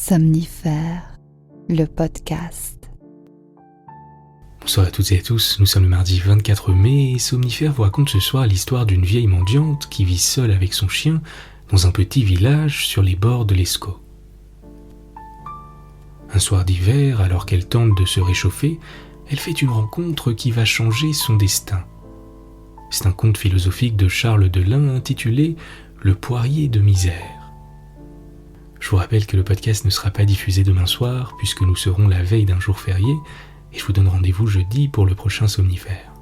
Somnifère, le podcast. Bonsoir à toutes et à tous, nous sommes le mardi 24 mai et Somnifère vous raconte ce soir l'histoire d'une vieille mendiante qui vit seule avec son chien dans un petit village sur les bords de l'Escaut. Un soir d'hiver, alors qu'elle tente de se réchauffer, elle fait une rencontre qui va changer son destin. C'est un conte philosophique de Charles Delin intitulé « Le poirier de misère ». Je vous rappelle que le podcast ne sera pas diffusé demain soir puisque nous serons la veille d'un jour férié et je vous donne rendez-vous jeudi pour le prochain Somnifère.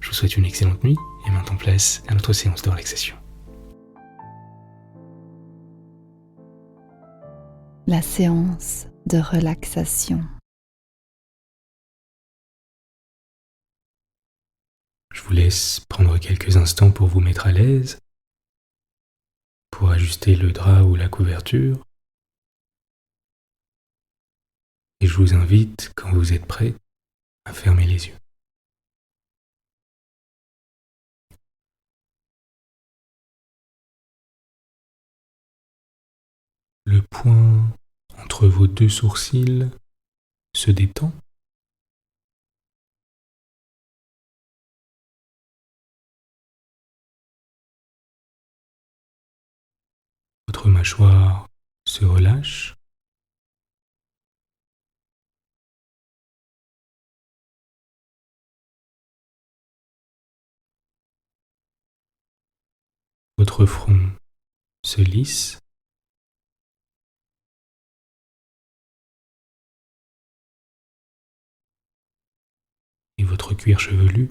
Je vous souhaite une excellente nuit et maintenant place à notre séance de relaxation. La séance de relaxation. Je vous laisse prendre quelques instants pour vous mettre à l'aise, pour ajuster le drap ou la couverture. Et je vous invite, quand vous êtes prêt, à fermer les yeux. Le point entre vos deux sourcils se détend. Votre mâchoire se relâche. Votre front se lisse. Et votre cuir chevelu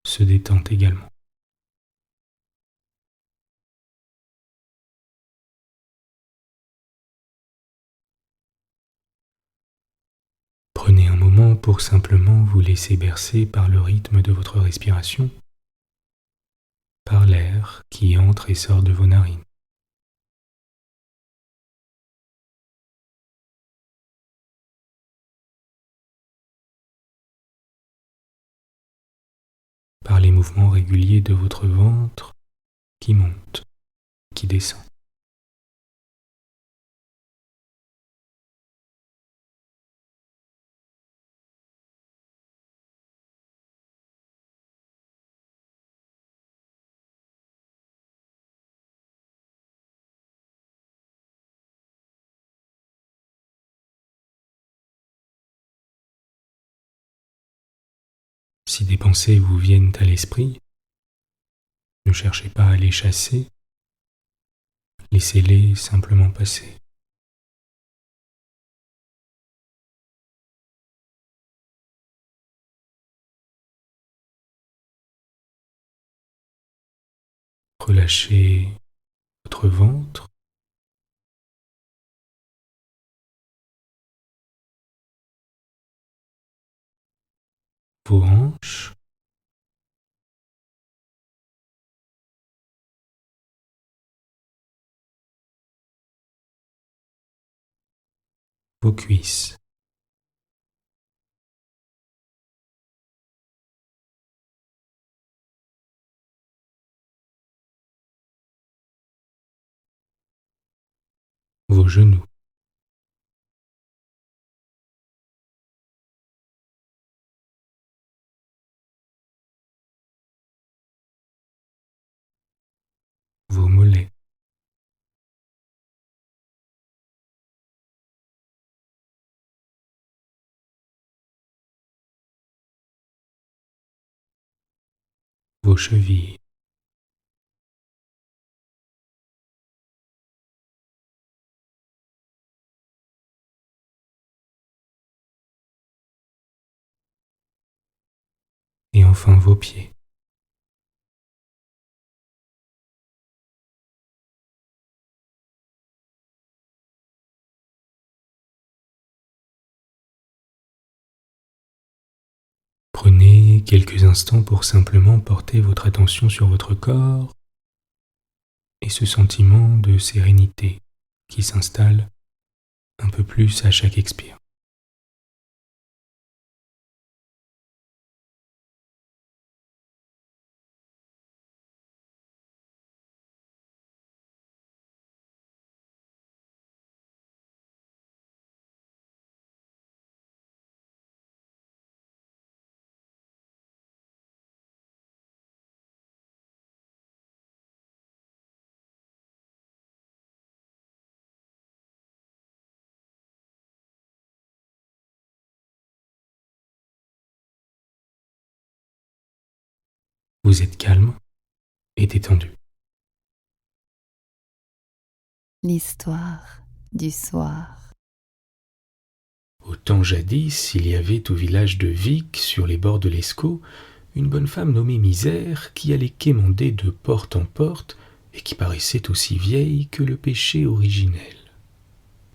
se détend également. Prenez un moment pour simplement vous laisser bercer par le rythme de votre respiration, par l'air qui entre et sort de vos narines. Par les mouvements réguliers de votre ventre qui monte, qui descend. Si des pensées vous viennent à l'esprit, ne cherchez pas à les chasser, laissez-les simplement passer. Relâchez votre ventre, vos hanches, vos cuisses. Vos genoux, vos mollets, vos chevilles, et enfin vos pieds. Prenez quelques instants pour simplement porter votre attention sur votre corps et ce sentiment de sérénité qui s'installe un peu plus à chaque expire. vous êtes calme et détendu. L'histoire du soir. Au temps jadis, il y avait au village de Vic, sur les bords de l'Escaut, une bonne femme nommée Misère qui allait quémander de porte en porte et qui paraissait aussi vieille que le péché originel.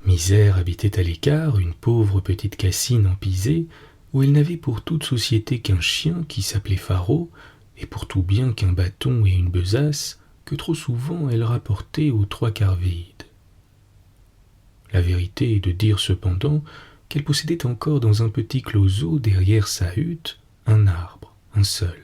Misère habitait à l'écart une pauvre petite cassine empisée où elle n'avait pour toute société qu'un chien qui s'appelait Faro et pour tout bien qu'un bâton et une besace que trop souvent elle rapportait aux trois quarts vides. La vérité est de dire cependant qu'elle possédait encore dans un petit closeau derrière sa hutte un arbre, un seul.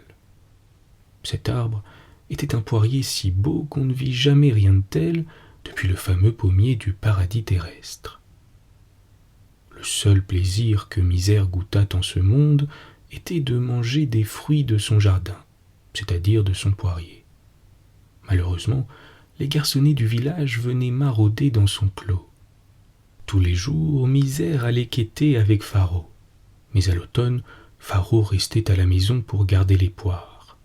Cet arbre était un poirier si beau qu'on ne vit jamais rien de tel depuis le fameux pommier du paradis terrestre. Le seul plaisir que Misère goûtât en ce monde était de manger des fruits de son jardin, c'est-à-dire de son poirier. Malheureusement, les garçonnets du village venaient marauder dans son clos. Tous les jours, Misère allait quêter avec Faro, mais à l'automne, Faro restait à la maison pour garder les poires.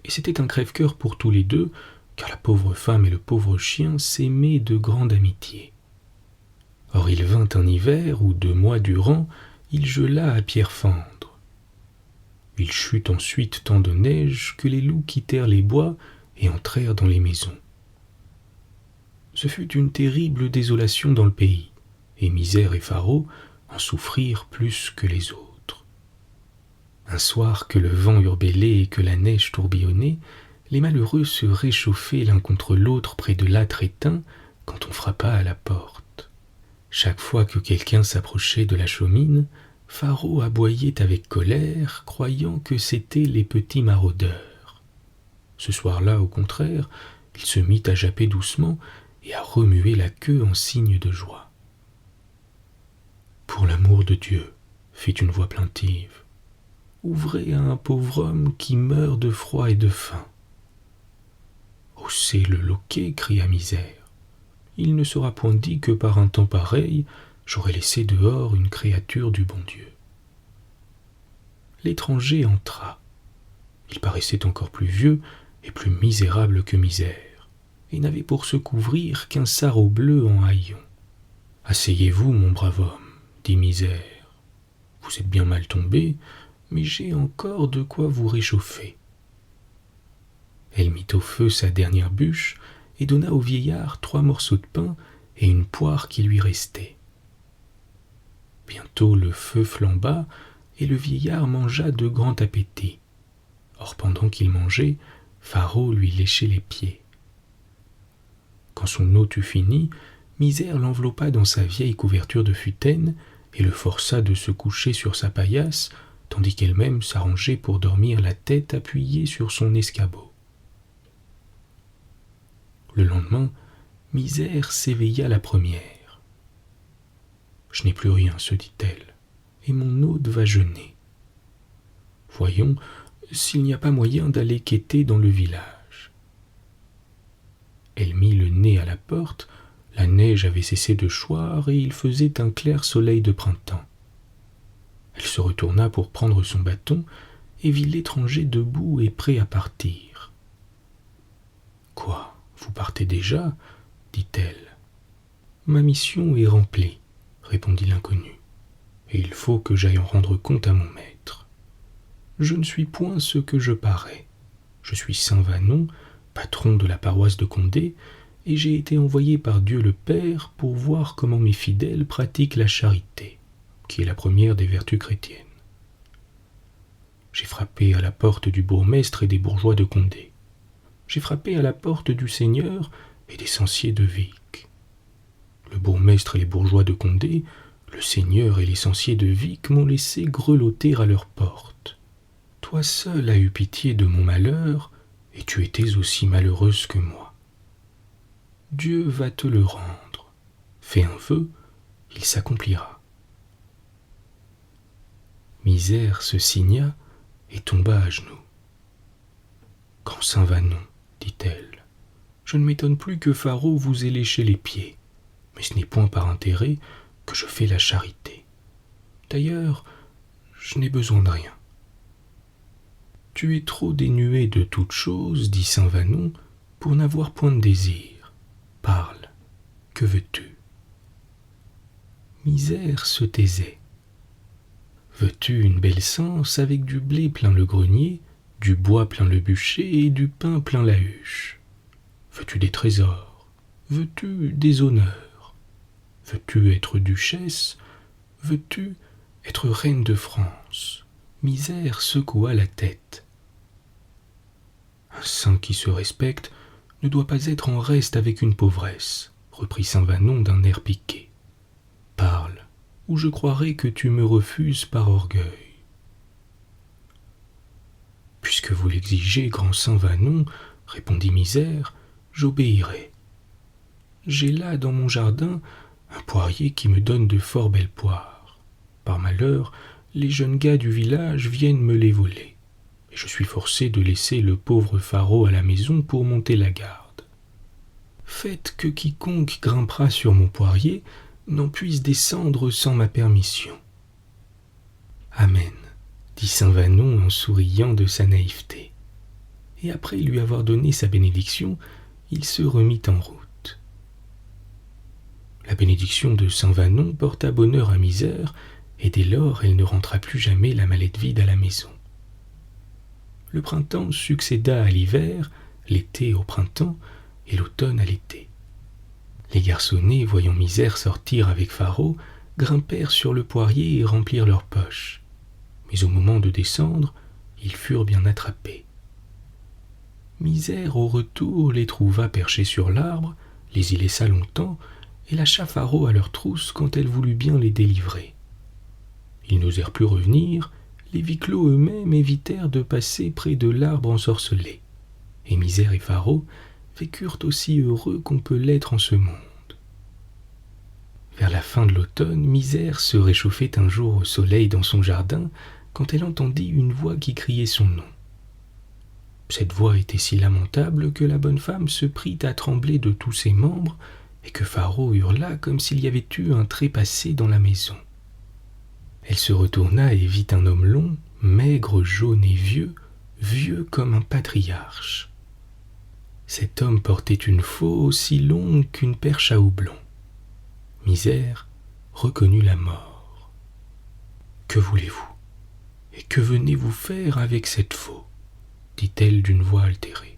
Et c'était un crève-cœur pour tous les deux, car la pauvre femme et le pauvre chien s'aimaient de grande amitié. Or il vint un hiver où 2 mois durant, il gela à pierre fendre. Il chut ensuite tant de neige que les loups quittèrent les bois et entrèrent dans les maisons. Ce fut une terrible désolation dans le pays, et Misère et Faro en souffrirent plus que les autres. Un soir que le vent hurlait et que la neige tourbillonnait, les malheureux se réchauffaient l'un contre l'autre près de l'âtre éteint quand on frappa à la porte. Chaque fois que quelqu'un s'approchait de la chaumine, Faro aboyait avec colère, croyant que c'étaient les petits maraudeurs. Ce soir-là, au contraire, il se mit à japper doucement et à remuer la queue en signe de joie. « Pour l'amour de Dieu, fit une voix plaintive, ouvrez à un pauvre homme qui meurt de froid et de faim. » Haussez le loquet, cria Misère. Il ne sera point dit que par un temps pareil, j'aurais laissé dehors une créature du bon Dieu. L'étranger entra. Il paraissait encore plus vieux et plus misérable que Misère, et n'avait pour se couvrir qu'un sarrau bleu en haillons. « Asseyez-vous, mon brave homme, dit Misère. Vous êtes bien mal tombé, mais j'ai encore de quoi vous réchauffer. » Elle mit au feu sa dernière bûche et donna au vieillard 3 morceaux de pain et une poire qui lui restait. Bientôt le feu flamba et le vieillard mangea de grand appétit. Or pendant qu'il mangeait, Faro lui léchait les pieds. Quand son hôte eut fini, Misère l'enveloppa dans sa vieille couverture de futaine et le força de se coucher sur sa paillasse, tandis qu'elle-même s'arrangeait pour dormir la tête appuyée sur son escabeau. Le lendemain, Misère s'éveilla la première. « Je n'ai plus rien, se dit-elle, et mon hôte va jeûner. Voyons s'il n'y a pas moyen d'aller quêter dans le village. » Elle mit le nez à la porte, la neige avait cessé de choir et il faisait un clair soleil de printemps. Elle se retourna pour prendre son bâton et vit l'étranger debout et prêt à partir. « Quoi ? Vous partez déjà ?» dit-elle. « Ma mission est remplie, » répondit l'inconnu, « et il faut que j'aille en rendre compte à mon maître. Je ne suis point ce que je parais. Je suis Saint Vanon, patron de la paroisse de Condé, et j'ai été envoyé par Dieu le Père pour voir comment mes fidèles pratiquent la charité, qui est la première des vertus chrétiennes. J'ai frappé à la porte du bourgmestre et des bourgeois de Condé. J'ai frappé à la porte du seigneur et des cenciers de Vic. Le bourgmestre et les bourgeois de Condé, le seigneur et les cenciers de Vic m'ont laissé grelotter à leur porte. Toi seul as eu pitié de mon malheur, et tu étais aussi malheureuse que moi. Dieu va te le rendre. Fais un vœu, il s'accomplira. » Misère se signa et tomba à genoux. « Grand Saint Vanon, dit-elle, je ne m'étonne plus que Faro vous ait léché les pieds, mais ce n'est point par intérêt que je fais la charité. D'ailleurs, je n'ai besoin de rien. » Tu es trop dénué de toute chose, dit saint Vanon, pour n'avoir point de désir. Parle, que veux-tu ? Misère se taisait. Veux-tu une belle cense avec du blé plein le grenier, du bois plein le bûcher et du pain plein la huche ? Veux-tu des trésors ? Veux-tu des honneurs ? Veux-tu être duchesse ? Veux-tu être reine de France ? Misère secoua la tête. Un saint qui se respecte ne doit pas être en reste avec une pauvresse, reprit saint Vanon d'un air piqué. Parle, ou je croirai que tu me refuses par orgueil. Puisque vous l'exigez, grand saint Vanon, répondit Misère, j'obéirai. J'ai là dans mon jardin un poirier qui me donne de fort belles poires. Par malheur, les jeunes gars du village viennent me les voler, et je suis forcé de laisser le pauvre Faraud à la maison pour monter la garde. Faites que quiconque grimpera sur mon poirier n'en puisse descendre sans ma permission. Amen, dit saint Vanon en souriant de sa naïveté. Et après lui avoir donné sa bénédiction, il se remit en route. La bénédiction de saint Vanon porta bonheur à Misère, et dès lors elle ne rentra plus jamais la mallette vide à la maison. Le printemps succéda à l'hiver, l'été au printemps, et l'automne à l'été. Les garçonnets, voyant Misère sortir avec Faraud, grimpèrent sur le poirier et remplirent leurs poches. Mais au moment de descendre, ils furent bien attrapés. Misère, au retour, les trouva perchés sur l'arbre, les y laissa longtemps, et lâcha Faraud à leur trousse quand elle voulut bien les délivrer. Ils n'osèrent plus revenir, les viclos eux-mêmes évitèrent de passer près de l'arbre ensorcelé, et Misère et Faraud vécurent aussi heureux qu'on peut l'être en ce monde. Vers la fin de l'automne, Misère se réchauffait un jour au soleil dans son jardin quand elle entendit une voix qui criait son nom. Cette voix était si lamentable que la bonne femme se prit à trembler de tous ses membres et que Faraud hurla comme s'il y avait eu un trépassé dans la maison. Elle se retourna et vit un homme long, maigre, jaune et vieux, vieux comme un patriarche. Cet homme portait une faux aussi longue qu'une perche à houblon. Misère reconnut la mort. « Que voulez-vous ? Et que venez-vous faire avec cette faux ? dit-elle d'une voix altérée.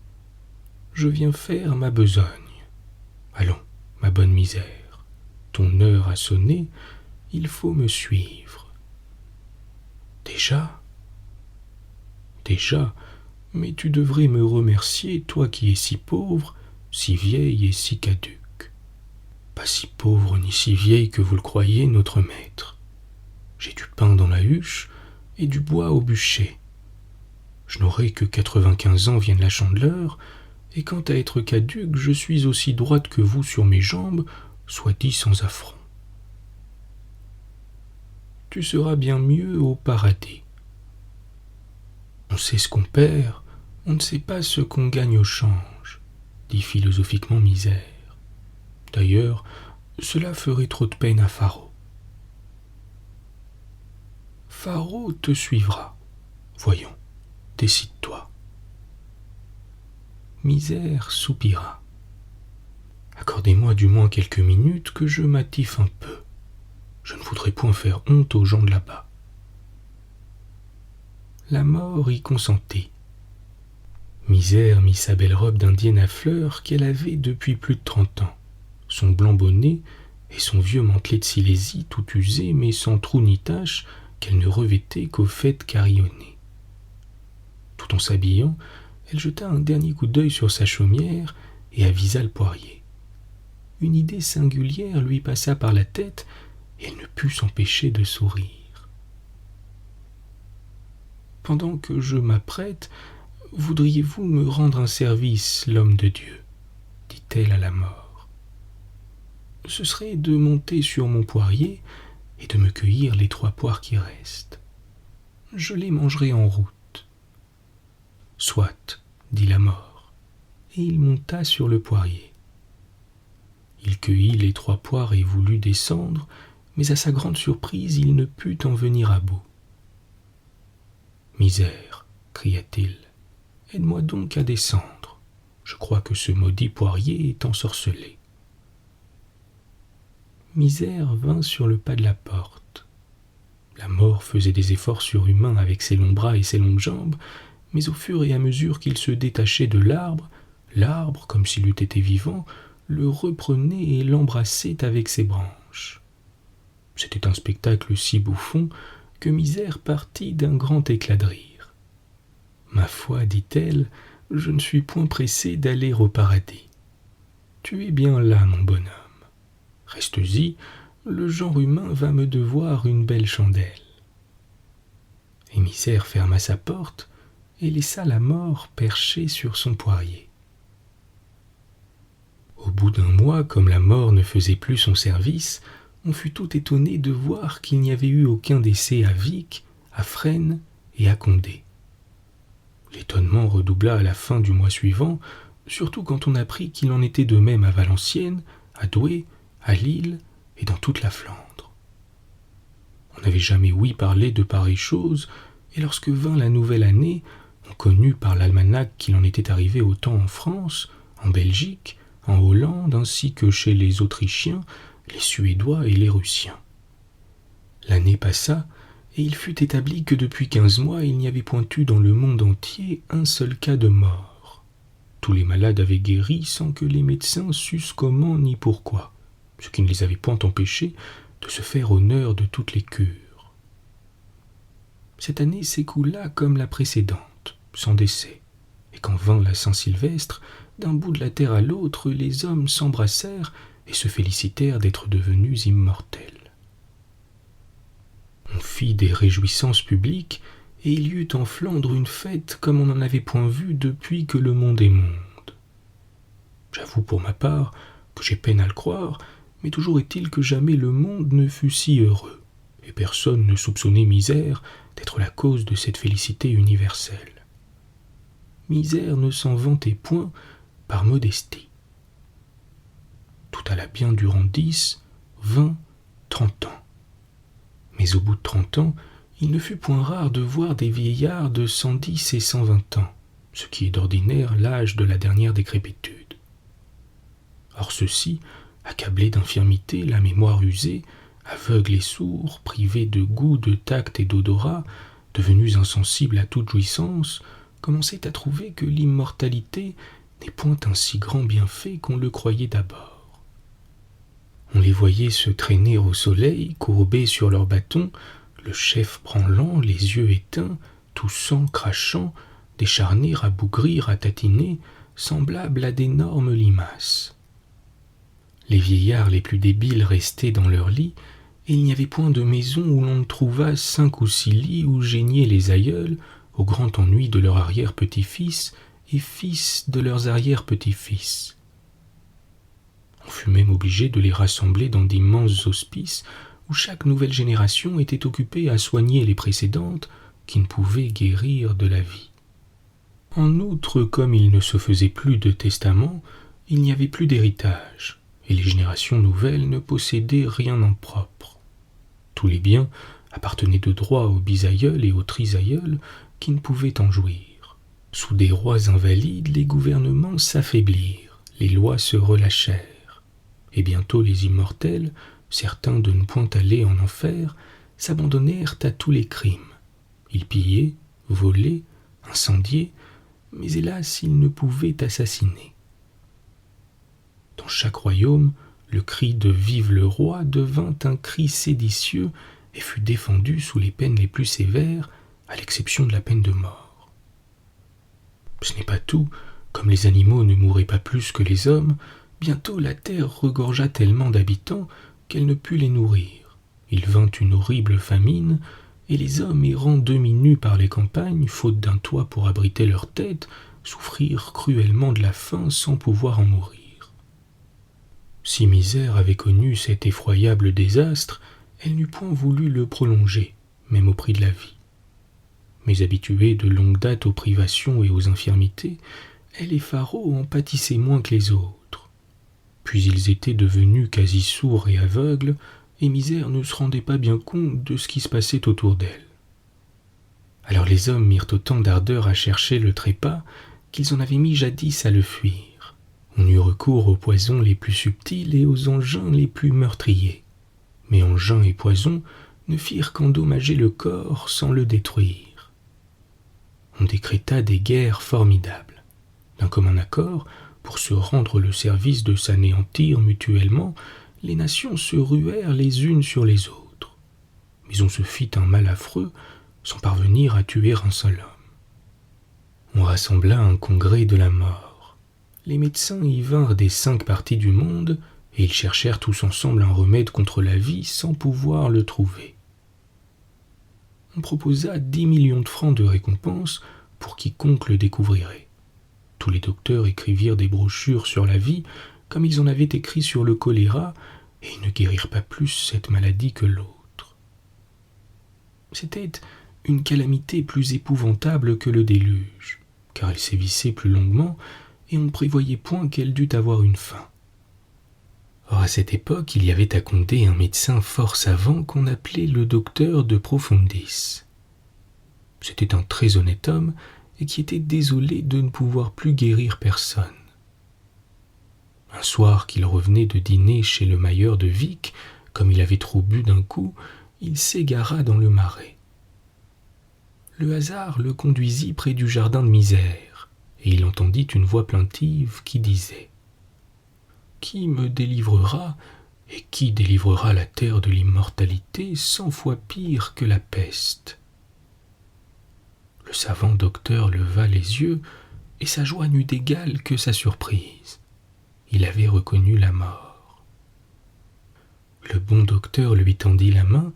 « Je viens faire ma besogne. Allons, ma bonne Misère, ton heure a sonné, il faut me suivre. » « Déjà ? Déjà, mais tu devrais me remercier, toi qui es si pauvre, si vieille et si caduque. Pas si pauvre ni si vieille que vous le croyez, notre maître. J'ai du pain dans la huche et du bois au bûcher. Je n'aurai que 95 ans, vienne la chandeleur, et quant à être caduque, je suis aussi droite que vous sur mes jambes, soit dit sans affront. Tu seras bien mieux au paradis. On sait ce qu'on perd, on ne sait pas ce qu'on gagne au change, dit philosophiquement Misère. D'ailleurs, cela ferait trop de peine à Faraud. Faraud te suivra. Voyons, décide-toi. Misère soupira. Accordez-moi du moins quelques minutes que je m'attiffe un peu. Je ne voudrais point faire honte aux gens de là-bas. La mort y consentit. Misère mit sa belle robe d'indienne à fleurs qu'elle avait depuis plus de 30 ans, son blanc bonnet et son vieux mantelet de Silésie tout usé mais sans trou ni tache qu'elle ne revêtait qu'au fait carillonné. Tout en s'habillant, elle jeta un dernier coup d'œil sur sa chaumière et avisa le poirier. Une idée singulière lui passa par la tête et elle ne put s'empêcher de sourire. « Pendant que je m'apprête, voudriez-vous me rendre un service, l'homme de Dieu ?» dit-elle à la mort. « Ce serait de monter sur mon poirier et de me cueillir les 3 poires qui restent. Je les mangerai en route. »« Soit, » dit la mort, et il monta sur le poirier. Il cueillit les 3 poires et voulut descendre, mais à sa grande surprise, il ne put en venir à bout. Misère cria-t-il. « Aide-moi donc à descendre. Je crois que ce maudit poirier est ensorcelé. » Misère vint sur le pas de la porte. La mort faisait des efforts surhumains avec ses longs bras et ses longues jambes, mais au fur et à mesure qu'il se détachait de l'arbre, comme s'il eût été vivant, le reprenait et l'embrassait avec ses branches. C'était un spectacle si bouffon que Misère partit d'un grand éclat de rire. « Ma foi, dit-elle, je ne suis point pressée d'aller au paradis. Tu es bien là, mon bonhomme. Reste-y, le genre humain va me devoir une belle chandelle. » Et Misère ferma sa porte et laissa la mort perchée sur son poirier. Au bout d'un mois, comme la mort ne faisait plus son service, on fut tout étonné de voir qu'il n'y avait eu aucun décès à Vic, à Fresnes et à Condé. L'étonnement redoubla à la fin du mois suivant, surtout quand on apprit qu'il en était de même à Valenciennes, à Douai, à Lille et dans toute la Flandre. On n'avait jamais ouï parler de pareilles choses, et lorsque vint la nouvelle année, on connut par l'almanach qu'il en était arrivé autant en France, en Belgique, en Hollande, ainsi que chez les Autrichiens, les Suédois et les Russiens. L'année passa, et il fut établi que depuis 15 mois, il n'y avait point eu dans le monde entier un seul cas de mort. Tous les malades avaient guéri sans que les médecins sussent comment ni pourquoi, ce qui ne les avait point empêchés de se faire honneur de toutes les cures. Cette année s'écoula comme la précédente, sans décès, et quand vint la Saint-Sylvestre, d'un bout de la terre à l'autre, les hommes s'embrassèrent et se félicitèrent d'être devenus immortels. On fit des réjouissances publiques, et il y eut en Flandre une fête comme on n'en avait point vu depuis que le monde est monde. J'avoue pour ma part que j'ai peine à le croire, mais toujours est-il que jamais le monde ne fut si heureux, et personne ne soupçonnait Misère d'être la cause de cette félicité universelle. Misère ne s'en vantait point par modestie. Tout alla bien durant 10, 20, 30 ans. Mais au bout de 30 ans, il ne fut point rare de voir des vieillards de 110 et 120 ans, ce qui est d'ordinaire l'âge de la dernière décrépitude. Or ceux-ci, accablés d'infirmité, la mémoire usée, aveugles et sourds, privés de goût, de tact et d'odorat, devenus insensibles à toute jouissance, commençaient à trouver que l'immortalité n'est point un si grand bienfait qu'on le croyait d'abord. On les voyait se traîner au soleil, courbés sur leurs bâtons, le chef branlant, les yeux éteints, toussant, crachant, décharnés, rabougris, ratatinés, semblables à d'énormes limaces. Les vieillards les plus débiles restaient dans leur lit, et il n'y avait point de maison où l'on ne trouvât 5 ou 6 lits où geignyaient les aïeuls, au grand ennui de leurs arrière-petits-fils et fils de leurs arrière-petits-fils. On fut même obligé de les rassembler dans d'immenses hospices où chaque nouvelle génération était occupée à soigner les précédentes qui ne pouvaient guérir de la vie. En outre, comme il ne se faisait plus de testament, il n'y avait plus d'héritage, et les générations nouvelles ne possédaient rien en propre. Tous les biens appartenaient de droit aux bisaïeuls et aux trisaïeuls qui ne pouvaient en jouir. Sous des rois invalides, les gouvernements s'affaiblirent, les lois se relâchèrent. Et bientôt les immortels, certains de ne point aller en enfer, s'abandonnèrent à tous les crimes. Ils pillaient, volaient, incendiaient, mais hélas, ils ne pouvaient assassiner. Dans chaque royaume, le cri de « Vive le roi » devint un cri séditieux et fut défendu sous les peines les plus sévères, à l'exception de la peine de mort. Ce n'est pas tout, comme les animaux ne mouraient pas plus que les hommes, bientôt la terre regorgea tellement d'habitants qu'elle ne put les nourrir. Il vint une horrible famine, et les hommes errant demi-nus par les campagnes, faute d'un toit pour abriter leurs têtes, souffrirent cruellement de la faim sans pouvoir en mourir. Si Misère avait connu cet effroyable désastre, elle n'eût point voulu le prolonger, même au prix de la vie. Mais habituée de longue date aux privations et aux infirmités, elle et Faraud en pâtissaient moins que les autres. Puis ils étaient devenus quasi sourds et aveugles, et Misère ne se rendait pas bien compte de ce qui se passait autour d'elle. Alors les hommes mirent autant d'ardeur à chercher le trépas qu'ils en avaient mis jadis à le fuir. On eut recours aux poisons les plus subtils et aux engins les plus meurtriers. Mais engins et poisons ne firent qu'endommager le corps sans le détruire. On décréta des guerres formidables. D'un commun accord, pour se rendre le service de s'anéantir mutuellement, les nations se ruèrent les unes sur les autres. Mais on se fit un mal affreux sans parvenir à tuer un seul homme. On rassembla un congrès de la mort. Les médecins y vinrent des 5 parties du monde, et ils cherchèrent tous ensemble un remède contre la vie sans pouvoir le trouver. On proposa 10 millions de francs de récompense pour quiconque le découvrirait. Tous les docteurs écrivirent des brochures sur la vie, comme ils en avaient écrit sur le choléra, et ils ne guérirent pas plus cette maladie que l'autre. C'était une calamité plus épouvantable que le déluge, car elle sévissait plus longuement, et on ne prévoyait point qu'elle dût avoir une fin. Or, à cette époque, il y avait à Condé un médecin fort savant qu'on appelait le docteur de Profundis. C'était un très honnête homme, et qui était désolé de ne pouvoir plus guérir personne. Un soir qu'il revenait de dîner chez le mailleur de Vic, comme il avait trop bu d'un coup, il s'égara dans le marais. Le hasard le conduisit près du jardin de misère, et il entendit une voix plaintive qui disait « Qui me délivrera, et qui délivrera la terre de l'immortalité 100 fois pire que la peste ?» Le savant docteur leva les yeux, et sa joie n'eut d'égal que sa surprise. Il avait reconnu la mort. Le bon docteur lui tendit la main,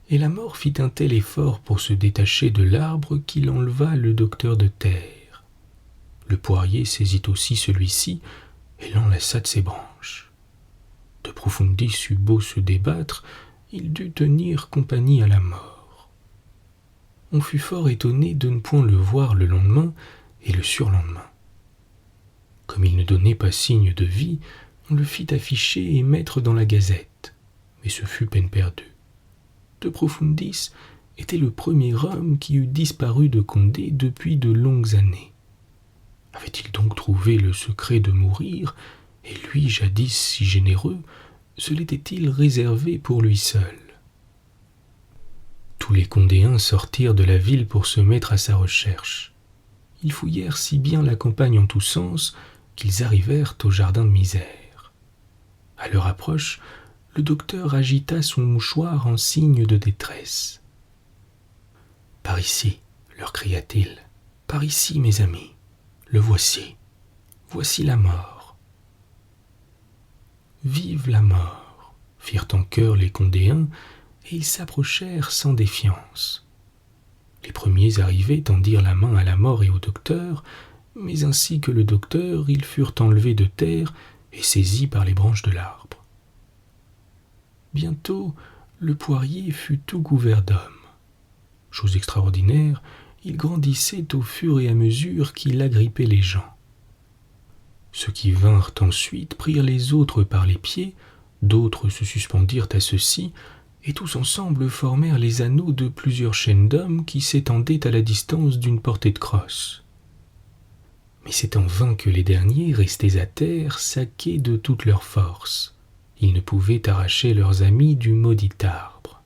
et la mort fit un tel effort pour se détacher de l'arbre qu'il enleva le docteur de terre. Le poirier saisit aussi celui-ci, et l'enlaça de ses branches. De Profundis eut beau se débattre, il dut tenir compagnie à la mort. On fut fort étonné de ne point le voir le lendemain et le surlendemain. Comme il ne donnait pas signe de vie, on le fit afficher et mettre dans la gazette, mais ce fut peine perdue. De Profundis était le premier homme qui eût disparu de Condé depuis de longues années. Avait-il donc trouvé le secret de mourir, et lui, jadis si généreux, se l'était-il réservé pour lui seul? Tous les Condéens sortirent de la ville pour se mettre à sa recherche. Ils fouillèrent si bien la campagne en tous sens qu'ils arrivèrent au jardin de misère. À leur approche, le docteur agita son mouchoir en signe de détresse. « Par ici, leur cria-t-il, par ici, mes amis, le voici, voici la mort. » « Vive la mort !» firent en chœur les Condéens, et ils s'approchèrent sans défiance. Les premiers arrivés tendirent la main à la mort et au docteur, mais ainsi que le docteur, ils furent enlevés de terre et saisis par les branches de l'arbre. Bientôt, le poirier fut tout couvert d'hommes. Chose extraordinaire, il grandissait au fur et à mesure qu'il agrippait les gens. Ceux qui vinrent ensuite prirent les autres par les pieds, d'autres se suspendirent à ceux-ci, et tous ensemble formèrent les anneaux de plusieurs chaînes d'hommes qui s'étendaient à la distance d'une portée de crosse. Mais c'est en vain que les derniers, restés à terre, saquaient de toute leur force. Ils ne pouvaient arracher leurs amis du maudit arbre.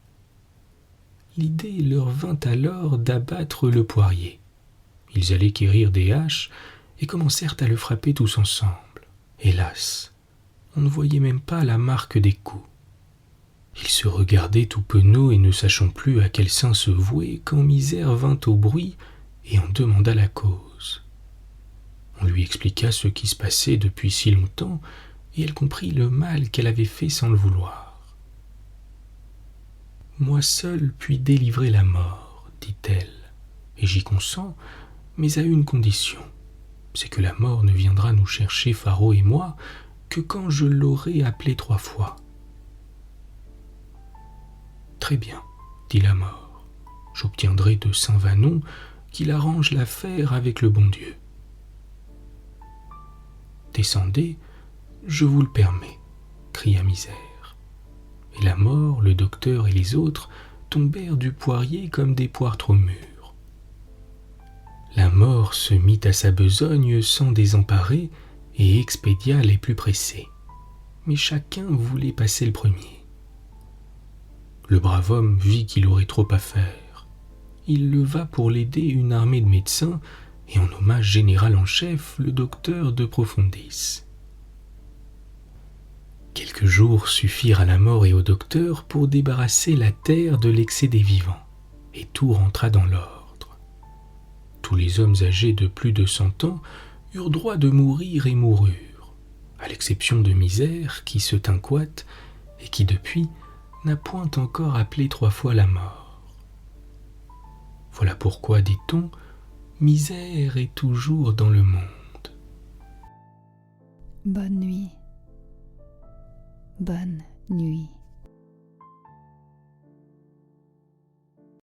L'idée leur vint alors d'abattre le poirier. Ils allaient quérir des haches et commencèrent à le frapper tous ensemble. Hélas, on ne voyait même pas la marque des coups. Ils se regardaient tout penauds et ne sachant plus à quel saint se vouer quand Misère vint au bruit et en demanda la cause. On lui expliqua ce qui se passait depuis si longtemps et elle comprit le mal qu'elle avait fait sans le vouloir. « Moi seule puis délivrer la mort, dit-elle, et j'y consens, mais à une condition, c'est que la mort ne viendra nous chercher, Faraud et moi, que quand je l'aurai appelé 3 fois. » « Très bien, dit la mort, j'obtiendrai de saint Vanon qu'il arrange l'affaire avec le bon Dieu. Descendez, je vous le permets, cria Misère. Et la mort, le docteur et les autres tombèrent du poirier comme des poires trop mûres. La mort se mit à sa besogne sans désemparer et expédia les plus pressés. Mais chacun voulait passer le premier. Le brave homme vit qu'il aurait trop à faire. Il leva pour l'aider une armée de médecins et en nomma général en chef le docteur de Profondis. Quelques jours suffirent à la mort et au docteur pour débarrasser la terre de l'excès des vivants, et tout rentra dans l'ordre. Tous les hommes âgés de plus de 100 ans eurent droit de mourir et moururent, à l'exception de Misère qui se tint coite et qui depuis n'a point encore appelé 3 fois la mort. Voilà pourquoi, dit-on, Misère est toujours dans le monde. Bonne nuit. Bonne nuit.